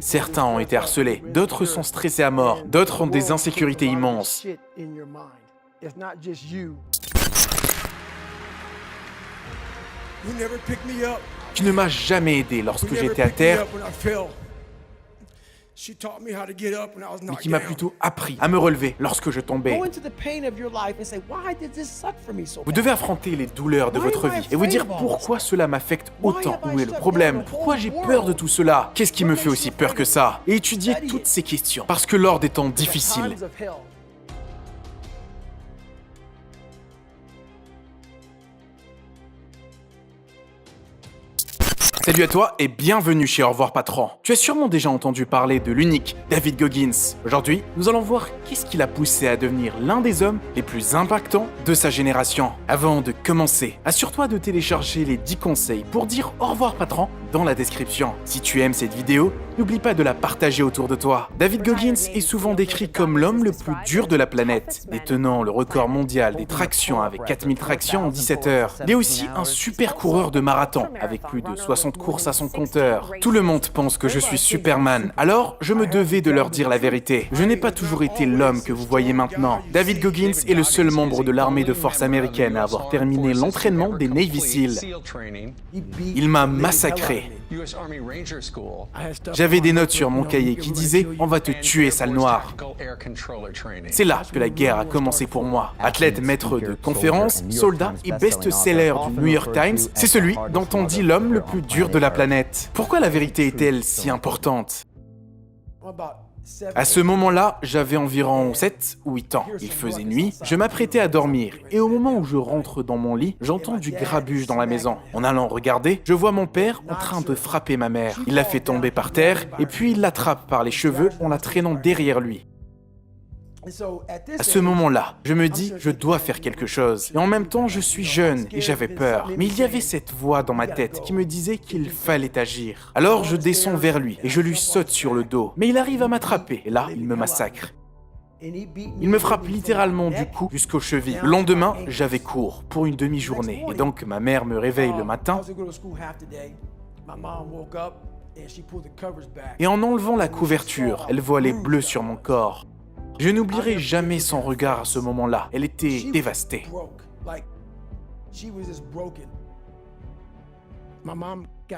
Certains ont été harcelés, d'autres sont stressés à mort, d'autres ont des insécurités immenses. Tu ne m'as jamais aidé lorsque j'étais à terre, mais qui m'a plutôt appris à me relever lorsque je tombais. Vous devez affronter les douleurs de votre vie et vous dire pourquoi cela m'affecte autant. Où est le problème? Pourquoi j'ai peur de tout cela? Qu'est-ce qui me fait aussi peur que ça? Et étudier toutes ces questions. Parce que lors des temps difficiles, salut à toi et bienvenue chez Au revoir Patron. Tu as sûrement déjà entendu parler de l'unique David Goggins. Aujourd'hui, nous allons voir qu'est-ce qui l'a poussé à devenir l'un des hommes les plus impactants de sa génération. Avant de commencer, assure-toi de télécharger les 10 conseils pour dire au revoir patron dans la description. Si tu aimes cette vidéo, n'oublie pas de la partager autour de toi. David Goggins est souvent décrit comme l'homme le plus dur de la planète, détenant le record mondial des tractions avec 4000 tractions en 17 heures. Il est aussi un super coureur de marathon avec plus de 60 courses à son compteur. Tout le monde pense que je suis Superman, alors je me devais de leur dire la vérité. Je n'ai pas toujours été l'homme que vous voyez maintenant. David Goggins est le seul membre de l'armée de force américaine à avoir terminé l'entraînement des Navy SEAL. Il m'a massacré. J'avais des notes sur mon cahier qui disaient « On va te tuer, sale noir ». C'est là que la guerre a commencé pour moi. Athlète, maître de conférences, soldat et best-seller du New York Times, c'est celui dont on dit l'homme le plus dur de la planète. Pourquoi la vérité est-elle si importante? À ce moment-là, j'avais environ 7 ou 8 ans. Il faisait nuit, je m'apprêtais à dormir, et au moment où je rentre dans mon lit, j'entends du grabuge dans la maison. En allant regarder, je vois mon père en train de frapper ma mère. Il la fait tomber par terre, et puis il l'attrape par les cheveux en la traînant derrière lui. À ce moment-là, je me dis, je dois faire quelque chose. Et en même temps, je suis jeune et j'avais peur. Mais il y avait cette voix dans ma tête qui me disait qu'il fallait agir. Alors je descends vers lui et je lui saute sur le dos. Mais il arrive à m'attraper et là, il me massacre. Il me frappe littéralement du cou jusqu'aux chevilles. Le lendemain, j'avais cours pour une demi-journée. Et donc, ma mère me réveille le matin. Et en enlevant la couverture, elle voit les bleus sur mon corps. Je n'oublierai jamais son regard à ce moment-là. Elle était dévastée.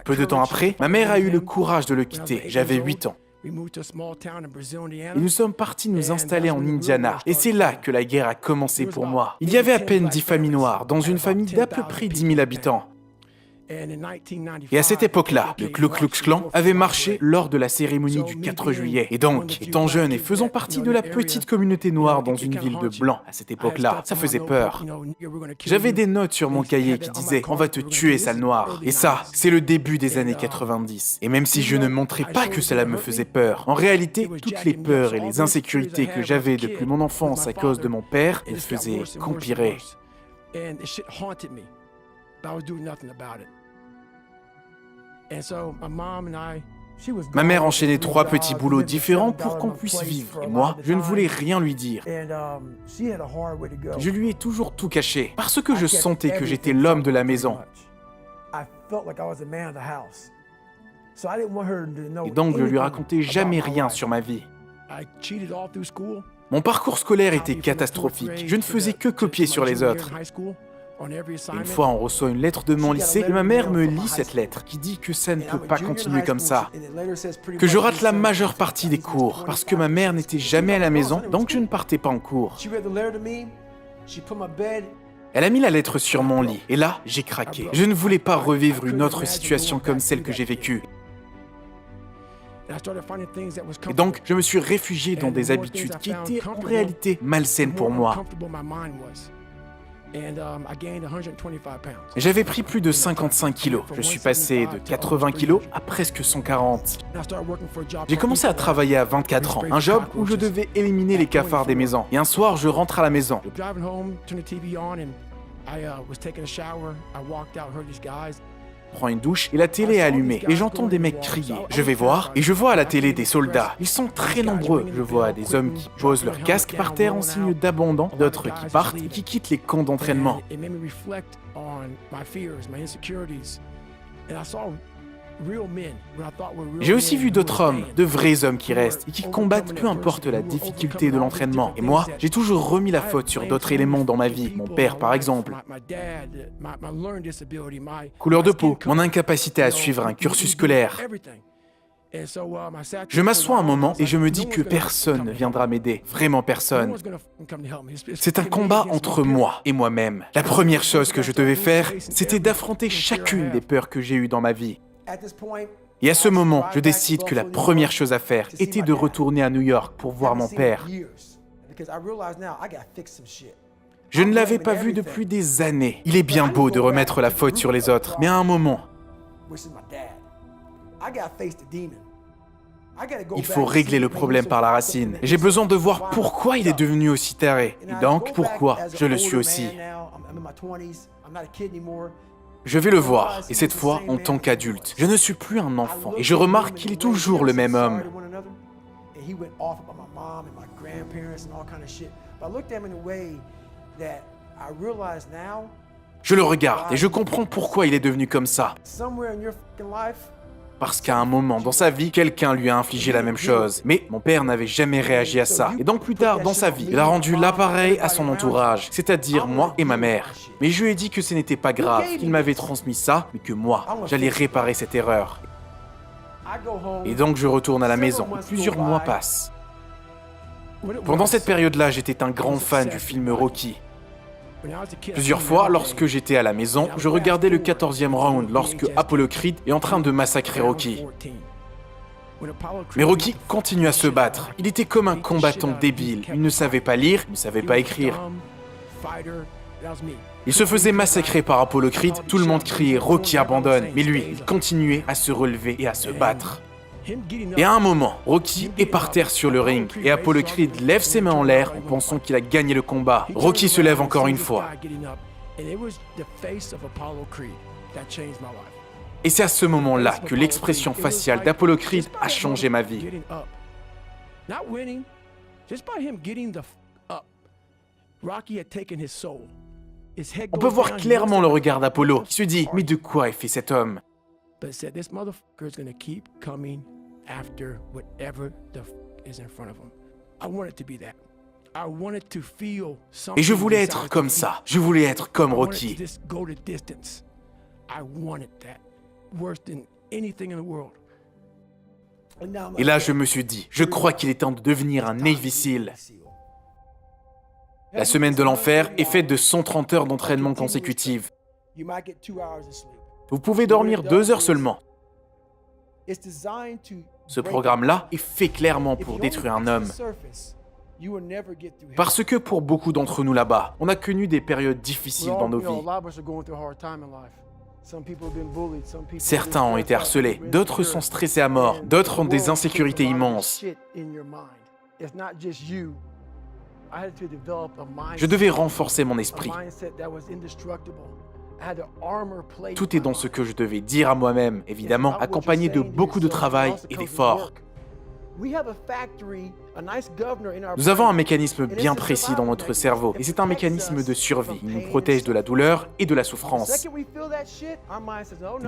Peu de temps après, ma mère a eu le courage de le quitter. J'avais 8 ans. Et nous sommes partis nous installer en Indiana. Et c'est là que la guerre a commencé pour moi. Il y avait à peine 10 familles noires dans une famille d'à peu près 10 000 habitants. Et à cette époque-là, le Ku Klux Klan avait marché lors de la cérémonie du 4 juillet. Et donc, étant jeune et faisant partie de la petite communauté noire dans une ville de blancs à cette époque-là, ça faisait peur. J'avais des notes sur mon cahier qui disaient « On va te tuer, sale noir ». Et ça, c'est le début des années 90. Et même si je ne montrais pas que cela me faisait peur, en réalité, toutes les peurs et les insécurités que j'avais depuis mon enfance à cause de mon père me faisaient qu'empirer. Ma mère enchaînait 3 petits boulots différents pour qu'on puisse vivre. Et moi, je ne voulais rien lui dire. Je lui ai toujours tout caché, parce que je sentais que j'étais l'homme de la maison. Et donc, je lui racontais jamais rien sur ma vie. Mon parcours scolaire était catastrophique. Je ne faisais que copier sur les autres. Une fois, on reçoit une lettre de mon lycée et ma mère me lit cette lettre qui dit que ça ne peut pas continuer comme ça, que je rate la majeure partie des cours parce que ma mère n'était jamais à la maison, donc je ne partais pas en cours. Elle a mis la lettre sur mon lit et là, j'ai craqué. Je ne voulais pas revivre une autre situation comme celle que j'ai vécue. Et donc, je me suis réfugié dans des habitudes qui étaient en réalité malsaines pour moi. J'avais pris plus de 55 kilos. Je suis passé de 80 kilos à presque 140. J'ai commencé à travailler à 24 ans, un job où je devais éliminer les cafards des maisons. Et un soir, je rentre à la maison. Prends une douche et la télé est allumée et j'entends des mecs crier. Je vais voir et je vois à la télé des soldats. Ils sont très nombreux. Je vois des hommes qui posent leur casque par terre en signe d'abandon, d'autres qui partent et qui quittent les camps d'entraînement. J'ai aussi vu d'autres hommes, de vrais hommes qui restent et qui combattent peu importe la difficulté de l'entraînement. Et moi, j'ai toujours remis la faute sur d'autres éléments dans ma vie. Mon père, par exemple. Couleur de peau, mon incapacité à suivre un cursus scolaire. Je m'assois un moment et je me dis que personne ne viendra m'aider. Vraiment personne. C'est un combat entre moi et moi-même. La première chose que je devais faire, c'était d'affronter chacune des peurs que j'ai eues dans ma vie. Et à ce moment, je décide que la première chose à faire était de retourner à New York pour voir mon père. Je ne l'avais pas vu depuis des années. Il est bien beau de remettre la faute sur les autres, mais à un moment, il faut régler le problème par la racine. J'ai besoin de voir pourquoi il est devenu aussi taré. Et donc, pourquoi je le suis aussi. Je vais le voir, et cette fois en tant qu'adulte. Je ne suis plus un enfant, et je remarque qu'il est toujours le même homme. Je le regarde, et je comprends pourquoi il est devenu comme ça. Parce qu'à un moment dans sa vie, quelqu'un lui a infligé la même chose. Mais mon père n'avait jamais réagi à ça. Et donc plus tard dans sa vie, il a rendu l'appareil à son entourage, c'est-à-dire moi et ma mère. Mais je lui ai dit que ce n'était pas grave, qu'il m'avait transmis ça, mais que moi, j'allais réparer cette erreur. Et donc je retourne à la maison, et plusieurs mois passent. Pendant cette période-là, j'étais un grand fan du film Rocky. Plusieurs fois, lorsque j'étais à la maison, je regardais le 14e round lorsque Apollo Creed est en train de massacrer Rocky. Mais Rocky continue à se battre. Il était comme un combattant débile. Il ne savait pas lire, il ne savait pas écrire. Il se faisait massacrer par Apollo Creed, tout le monde criait « Rocky abandonne », mais lui, il continuait à se relever et à se battre. Et à un moment, Rocky est par terre sur le ring et Apollo Creed lève ses mains en l'air en pensant qu'il a gagné le combat. Rocky se lève encore une fois. Et c'est à ce moment-là que l'expression faciale d'Apollo Creed a changé ma vie. On peut voir clairement le regard d'Apollo qui se dit « Mais de quoi est fait cet homme ?» After whatever is in front of him. I wanted to be that. I wanted to feel something. Et je voulais être comme ça. Je voulais être comme Rocky. Et là, je me suis dit, je crois qu'il est temps de devenir un Navy SEAL. La semaine de l'enfer est faite de 130 heures d'entraînement consécutives. Vous pouvez dormir 2 heures seulement. Ce programme-là est fait clairement pour détruire un homme. Parce que pour beaucoup d'entre nous là-bas, on a connu des périodes difficiles dans nos vies. Certains ont été harcelés, d'autres sont stressés à mort, d'autres ont des insécurités immenses. Je devais renforcer mon esprit. Tout est dans ce que je devais dire à moi-même, évidemment, accompagné de beaucoup de travail et d'efforts. Nous avons un mécanisme bien précis dans notre cerveau, et c'est un mécanisme de survie. Il nous protège de la douleur et de la souffrance.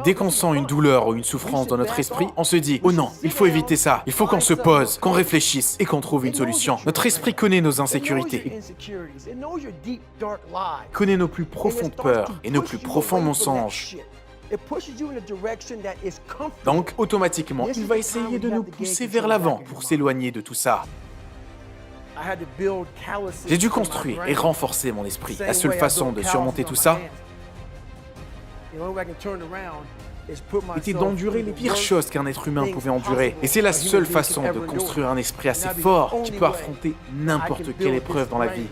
Dès qu'on sent une douleur ou une souffrance dans notre esprit, on se dit « Oh non, il faut éviter ça, il faut qu'on se pose, qu'on réfléchisse et qu'on trouve une solution. » Notre esprit connaît nos insécurités, connaît nos plus profondes peurs et nos plus profonds mensonges. Donc, automatiquement, il va essayer de nous pousser vers l'avant pour s'éloigner de tout ça. J'ai dû construire et renforcer mon esprit. La seule façon de surmonter tout ça était d'endurer les pires choses qu'un être humain pouvait endurer. Et c'est la seule façon de construire un esprit assez fort qui peut affronter n'importe quelle épreuve dans la vie.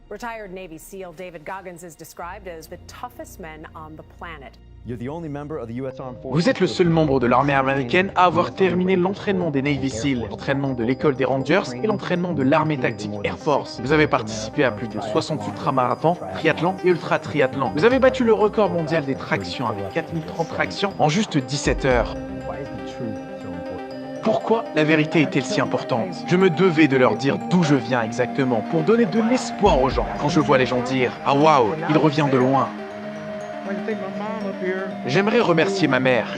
Retired Navy SEAL David Goggins is described as the toughest man on the planet. Vous êtes le seul membre de l'armée américaine à avoir terminé l'entraînement des Navy SEAL, l'entraînement de l'école des Rangers et l'entraînement de l'armée tactique Air Force. Vous avez participé à plus de 60 ultramarathons, triathlons et ultra-triathlons. Vous avez battu le record mondial des tractions avec 4030 tractions en juste 17 heures. Pourquoi la vérité est-elle si importante? Je me devais de leur dire d'où je viens exactement, pour donner de l'espoir aux gens. Quand je vois les gens dire « Ah waouh, il revient de loin », J'aimerais remercier ma mère.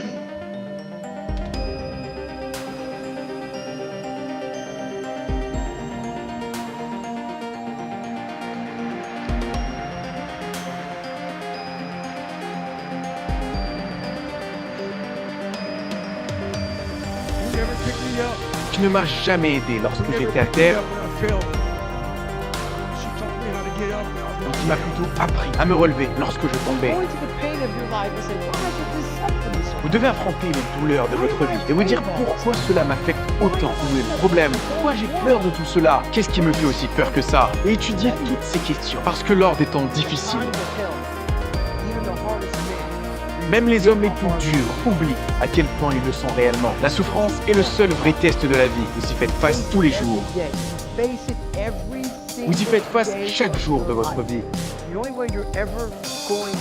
Tu ne m'as jamais aidé lorsque j'étais à terre. Tu m'as plutôt appris à me relever lorsque je tombais. Vous devez affronter les douleurs de votre vie et vous dire pourquoi cela m'affecte autant. Où est le problème? Pourquoi j'ai peur de tout cela? Qu'est-ce qui me fait aussi peur que ça? Et étudier toutes ces questions. Parce que lors des temps difficiles, même les hommes les plus durs oublient à quel point ils le sont réellement. La souffrance est le seul vrai test de la vie. Vous y faites face tous les jours. Vous y faites face chaque jour de votre vie.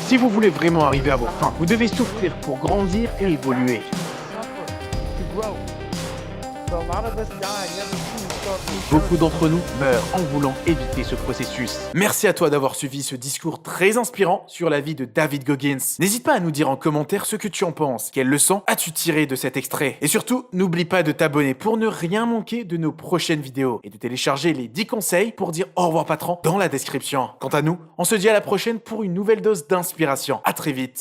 Si vous voulez vraiment arriver à vos fins, vous devez souffrir pour grandir et évoluer. Beaucoup d'entre nous meurent en voulant éviter ce processus. Merci à toi d'avoir suivi ce discours très inspirant sur la vie de David Goggins. N'hésite pas à nous dire en commentaire ce que tu en penses. Quelle leçon as-tu tiré de cet extrait? Et surtout, n'oublie pas de t'abonner pour ne rien manquer de nos prochaines vidéos et de télécharger les 10 conseils pour dire au revoir patron dans la description. Quant à nous, on se dit à la prochaine pour une nouvelle dose d'inspiration. À très vite.